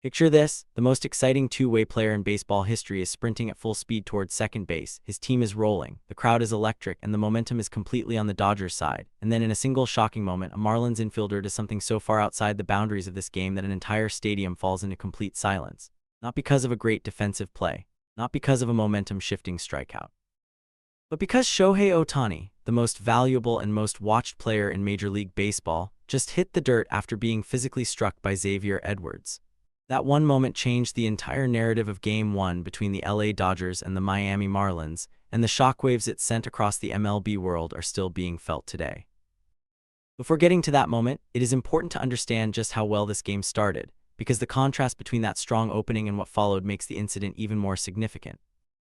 Picture this, the most exciting two-way player in baseball history is sprinting at full speed towards second base, his team is rolling, the crowd is electric, and the momentum is completely on the Dodgers' side. And then in a single shocking moment, a Marlins infielder does something so far outside the boundaries of this game that an entire stadium falls into complete silence. Not because of a great defensive play, not because of a momentum-shifting strikeout, but because Shohei Ohtani, the most valuable and most watched player in Major League Baseball, just hit the dirt after being physically struck by Xavier Edwards. That one moment changed the entire narrative of Game 1 between the LA Dodgers and the Miami Marlins, and the shockwaves it sent across the MLB world are still being felt today. Before getting to that moment, it is important to understand just how well this game started, because the contrast between that strong opening and what followed makes the incident even more significant.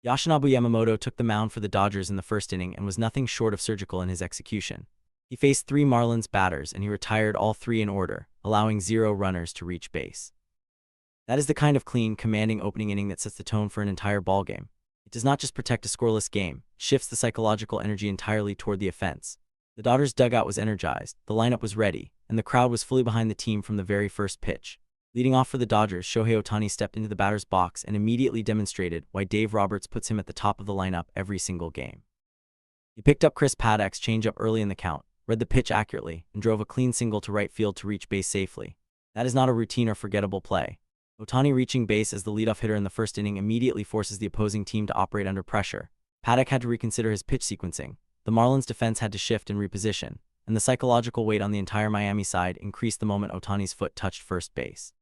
Yoshinobu Yamamoto took the mound for the Dodgers in the first inning and was nothing short of surgical in his execution. He faced 3 Marlins batters and he retired all 3 in order, allowing 0 runners to reach base. That is the kind of clean, commanding opening inning that sets the tone for an entire ballgame. It does not just protect a scoreless game, it shifts the psychological energy entirely toward the offense. The Dodgers' dugout was energized, the lineup was ready, and the crowd was fully behind the team from the very first pitch. Leading off for the Dodgers, Shohei Ohtani stepped into the batter's box and immediately demonstrated why Dave Roberts puts him at the top of the lineup every single game. He picked up Chris Paddock's changeup early in the count, read the pitch accurately, and drove a clean single to right field to reach base safely. That is not a routine or forgettable play. Ohtani reaching base as the leadoff hitter in the first inning immediately forces the opposing team to operate under pressure. Paddock had to reconsider his pitch sequencing, the Marlins' defense had to shift and reposition, and the psychological weight on the entire Miami side increased the moment Ohtani's foot touched first base.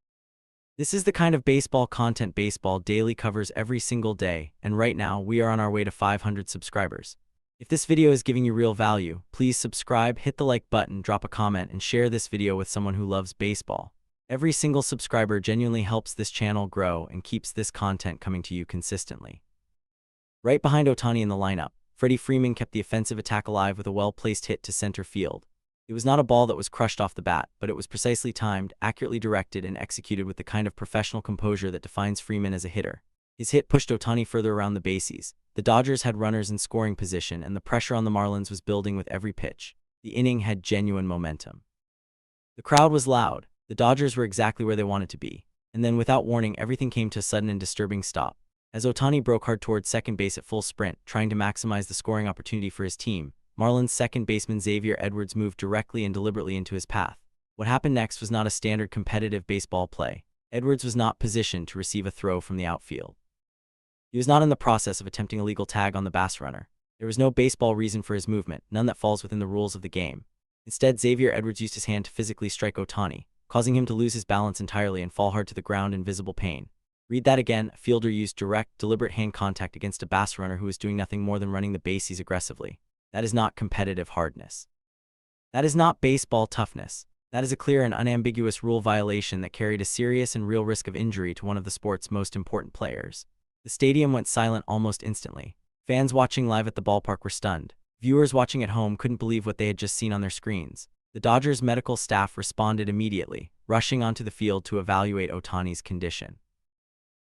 This is the kind of baseball content Baseball Daily covers every single day, and right now we are on our way to 500 subscribers. If this video is giving you real value, please subscribe, hit the like button, drop a comment, and share this video with someone who loves baseball. Every single subscriber genuinely helps this channel grow and keeps this content coming to you consistently. Right behind Ohtani in the lineup, Freddie Freeman kept the offensive attack alive with a well-placed hit to center field. It was not a ball that was crushed off the bat, but it was precisely timed, accurately directed, and executed with the kind of professional composure that defines Freeman as a hitter. His hit pushed Ohtani further around the bases. The Dodgers had runners in scoring position, and the pressure on the Marlins was building with every pitch. The inning had genuine momentum. The crowd was loud. The Dodgers were exactly where they wanted to be. And then without warning, everything came to a sudden and disturbing stop. As Ohtani broke hard towards second base at full sprint, trying to maximize the scoring opportunity for his team, Marlins second baseman Xavier Edwards moved directly and deliberately into his path. What happened next was not a standard competitive baseball play. Edwards was not positioned to receive a throw from the outfield. He was not in the process of attempting a legal tag on the base runner. There was no baseball reason for his movement, none that falls within the rules of the game. Instead, Xavier Edwards used his hand to physically strike Ohtani, causing him to lose his balance entirely and fall hard to the ground in visible pain. Read that again, a fielder used direct, deliberate hand contact against a base runner who was doing nothing more than running the bases aggressively. That is not competitive hardness. That is not baseball toughness. That is a clear and unambiguous rule violation that carried a serious and real risk of injury to one of the sport's most important players. The stadium went silent almost instantly. Fans watching live at the ballpark were stunned. Viewers watching at home couldn't believe what they had just seen on their screens. The Dodgers' medical staff responded immediately, rushing onto the field to evaluate Ohtani's condition.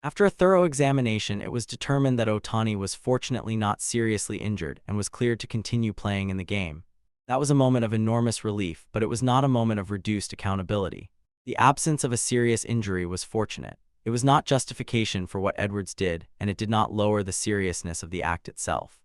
After a thorough examination, it was determined that Ohtani was fortunately not seriously injured and was cleared to continue playing in the game. That was a moment of enormous relief, but it was not a moment of reduced accountability. The absence of a serious injury was fortunate. It was not justification for what Edwards did, and it did not lower the seriousness of the act itself.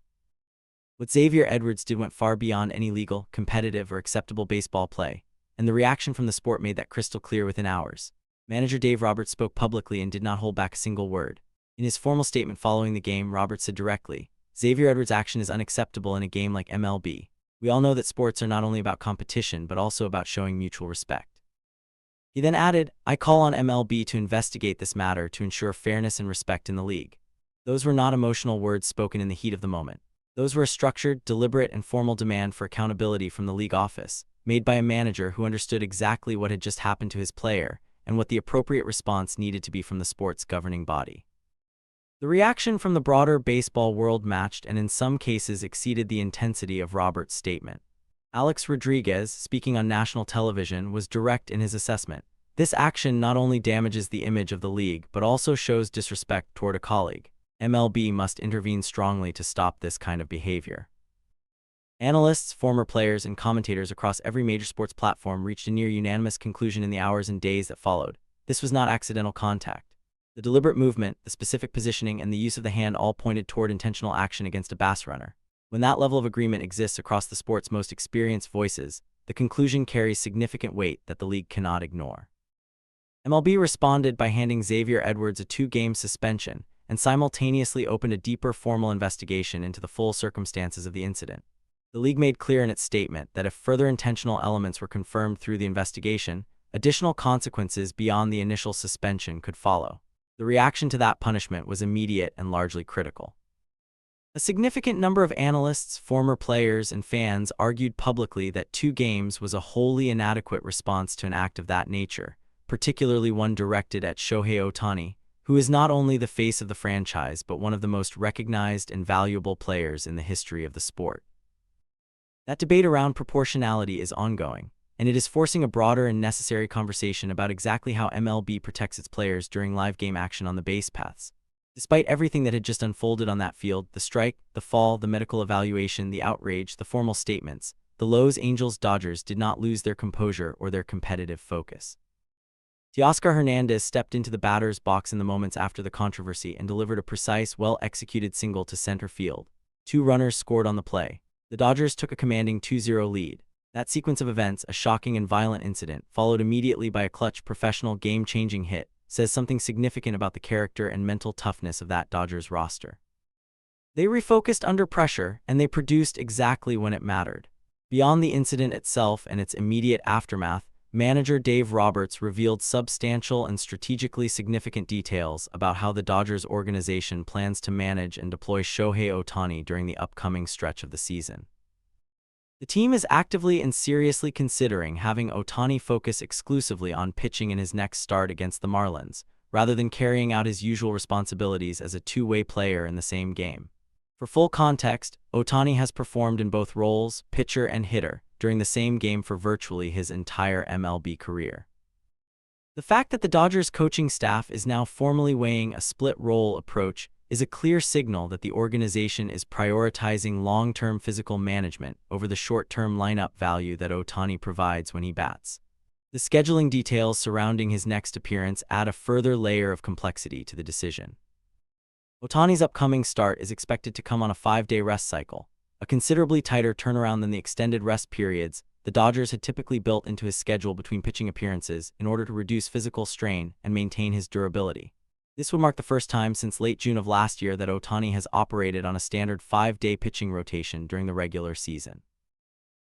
What Xavier Edwards did went far beyond any legal, competitive, or acceptable baseball play, and the reaction from the sport made that crystal clear within hours. Manager Dave Roberts spoke publicly and did not hold back a single word. In his formal statement following the game, Roberts said directly, "Xavier Edwards' action is unacceptable in a game like MLB. We all know that sports are not only about competition but also about showing mutual respect." He then added, "I call on MLB to investigate this matter to ensure fairness and respect in the league." Those were not emotional words spoken in the heat of the moment. Those were a structured, deliberate, and formal demand for accountability from the league office, made by a manager who understood exactly what had just happened to his player and what the appropriate response needed to be from the sport's governing body. The reaction from the broader baseball world matched and in some cases exceeded the intensity of Roberts' statement. Alex Rodriguez, speaking on national television, was direct in his assessment. This action not only damages the image of the league but also shows disrespect toward a colleague. MLB must intervene strongly to stop this kind of behavior. Analysts, former players, and commentators across every major sports platform reached a near-unanimous conclusion in the hours and days that followed. this was not accidental contact. The deliberate movement, the specific positioning, and the use of the hand all pointed toward intentional action against a base runner. When that level of agreement exists across the sport's most experienced voices, the conclusion carries significant weight that the league cannot ignore. MLB responded by handing Xavier Edwards a 2-game suspension and simultaneously opened a deeper formal investigation into the full circumstances of the incident. The league made clear in its statement that if further intentional elements were confirmed through the investigation, additional consequences beyond the initial suspension could follow. The reaction to that punishment was immediate and largely critical. A significant number of analysts, former players, and fans argued publicly that 2 games was a wholly inadequate response to an act of that nature, particularly one directed at Shohei Ohtani, who is not only the face of the franchise but one of the most recognized and valuable players in the history of the sport. That debate around proportionality is ongoing, and it is forcing a broader and necessary conversation about exactly how MLB protects its players during live game action on the base paths. Despite everything that had just unfolded on that field, the strike, the fall, the medical evaluation, the outrage, the formal statements, the Los Angeles Dodgers did not lose their composure or their competitive focus. Teoscar Hernandez stepped into the batter's box in the moments after the controversy and delivered a precise, well-executed single to center field. 2 runners scored on the play. The Dodgers took a commanding 2-0 lead. That sequence of events, a shocking and violent incident, followed immediately by a clutch professional game-changing hit, says something significant about the character and mental toughness of that Dodgers roster. They refocused under pressure, and they produced exactly when it mattered. Beyond the incident itself and its immediate aftermath, manager Dave Roberts revealed substantial and strategically significant details about how the Dodgers organization plans to manage and deploy Shohei Ohtani during the upcoming stretch of the season. The team is actively and seriously considering having Ohtani focus exclusively on pitching in his next start against the Marlins, rather than carrying out his usual responsibilities as a 2-way player in the same game. For full context, Ohtani has performed in both roles, pitcher and hitter, during the same game for virtually his entire MLB career. The fact that the Dodgers coaching staff is now formally weighing a split-role approach is a clear signal that the organization is prioritizing long-term physical management over the short-term lineup value that Ohtani provides when he bats. The scheduling details surrounding his next appearance add a further layer of complexity to the decision. Ohtani's upcoming start is expected to come on a 5-day rest cycle, a considerably tighter turnaround than the extended rest periods the Dodgers had typically built into his schedule between pitching appearances in order to reduce physical strain and maintain his durability. This would mark the first time since late June of last year that Ohtani has operated on a standard 5-day pitching rotation during the regular season.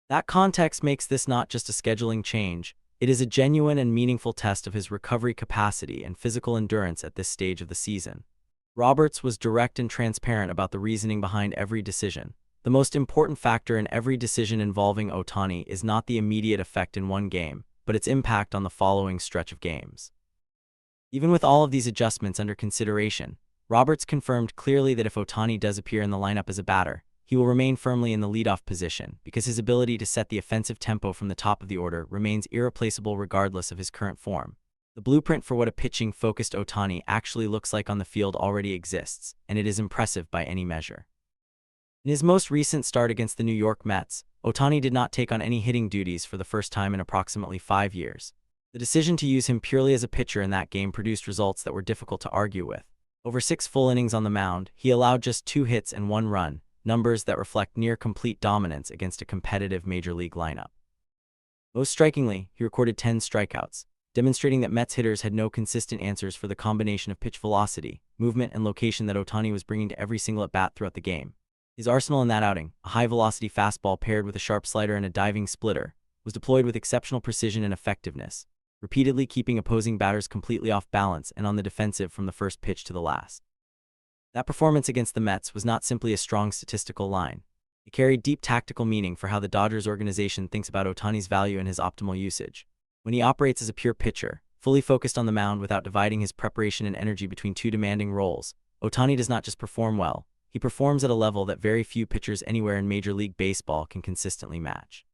That context makes this not just a scheduling change, it is a genuine and meaningful test of his recovery capacity and physical endurance at this stage of the season. Roberts was direct and transparent about the reasoning behind every decision. The most important factor in every decision involving Ohtani is not the immediate effect in one game, but its impact on the following stretch of games. Even with all of these adjustments under consideration, Roberts confirmed clearly that if Ohtani does appear in the lineup as a batter, he will remain firmly in the leadoff position because his ability to set the offensive tempo from the top of the order remains irreplaceable regardless of his current form. The blueprint for what a pitching-focused Ohtani actually looks like on the field already exists, and it is impressive by any measure. In his most recent start against the New York Mets, Ohtani did not take on any hitting duties for the first time in approximately 5 years. The decision to use him purely as a pitcher in that game produced results that were difficult to argue with. Over 6 full innings on the mound, he allowed just 2 hits and 1 run, numbers that reflect near-complete dominance against a competitive major league lineup. Most strikingly, he recorded 10 strikeouts, demonstrating that Mets hitters had no consistent answers for the combination of pitch velocity, movement, and location that Ohtani was bringing to every single at-bat throughout the game. His arsenal in that outing, a high-velocity fastball paired with a sharp slider and a diving splitter, was deployed with exceptional precision and effectiveness, repeatedly keeping opposing batters completely off balance and on the defensive from the first pitch to the last. That performance against the Mets was not simply a strong statistical line. It carried deep tactical meaning for how the Dodgers organization thinks about Ohtani's value and his optimal usage. When he operates as a pure pitcher, fully focused on the mound without dividing his preparation and energy between 2 demanding roles, Ohtani does not just perform well, he performs at a level that very few pitchers anywhere in Major League Baseball can consistently match.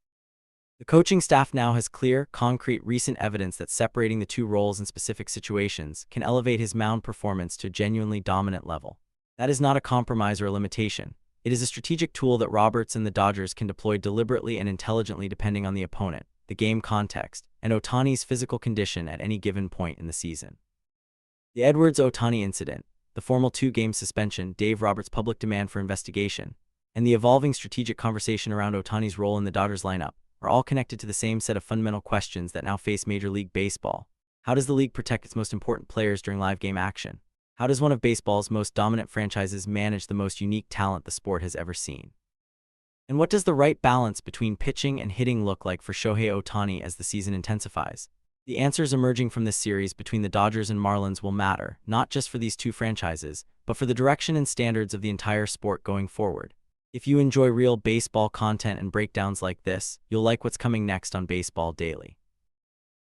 The coaching staff now has clear, concrete, recent evidence that separating the 2 roles in specific situations can elevate his mound performance to a genuinely dominant level. That is not a compromise or a limitation. It is a strategic tool that Roberts and the Dodgers can deploy deliberately and intelligently depending on the opponent, the game context, and Ohtani's physical condition at any given point in the season. The Edwards-Ohtani incident, the formal 2-game suspension, Dave Roberts' public demand for investigation, and the evolving strategic conversation around Ohtani's role in the Dodgers lineup are all connected to the same set of fundamental questions that now face Major League Baseball. How does the league protect its most important players during live game action? How does one of baseball's most dominant franchises manage the most unique talent the sport has ever seen? And what does the right balance between pitching and hitting look like for Shohei Ohtani as the season intensifies? The answers emerging from this series between the Dodgers and Marlins will matter, not just for these two franchises, but for the direction and standards of the entire sport going forward. If you enjoy real baseball content and breakdowns like this, you'll like what's coming next on Baseball Daily.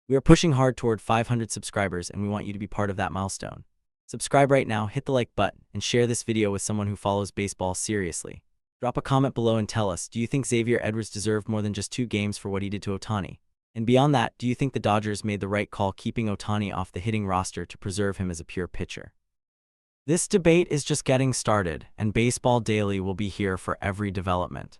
We are pushing hard toward 500 subscribers, and we want you to be part of that milestone. Subscribe right now, hit the like button, and share this video with someone who follows baseball seriously. Drop a comment below and tell us, do you think Xavier Edwards deserved more than just 2 games for what he did to Ohtani? And beyond that, do you think the Dodgers made the right call keeping Ohtani off the hitting roster to preserve him as a pure pitcher? This debate is just getting started, and Baseball Daily will be here for every development.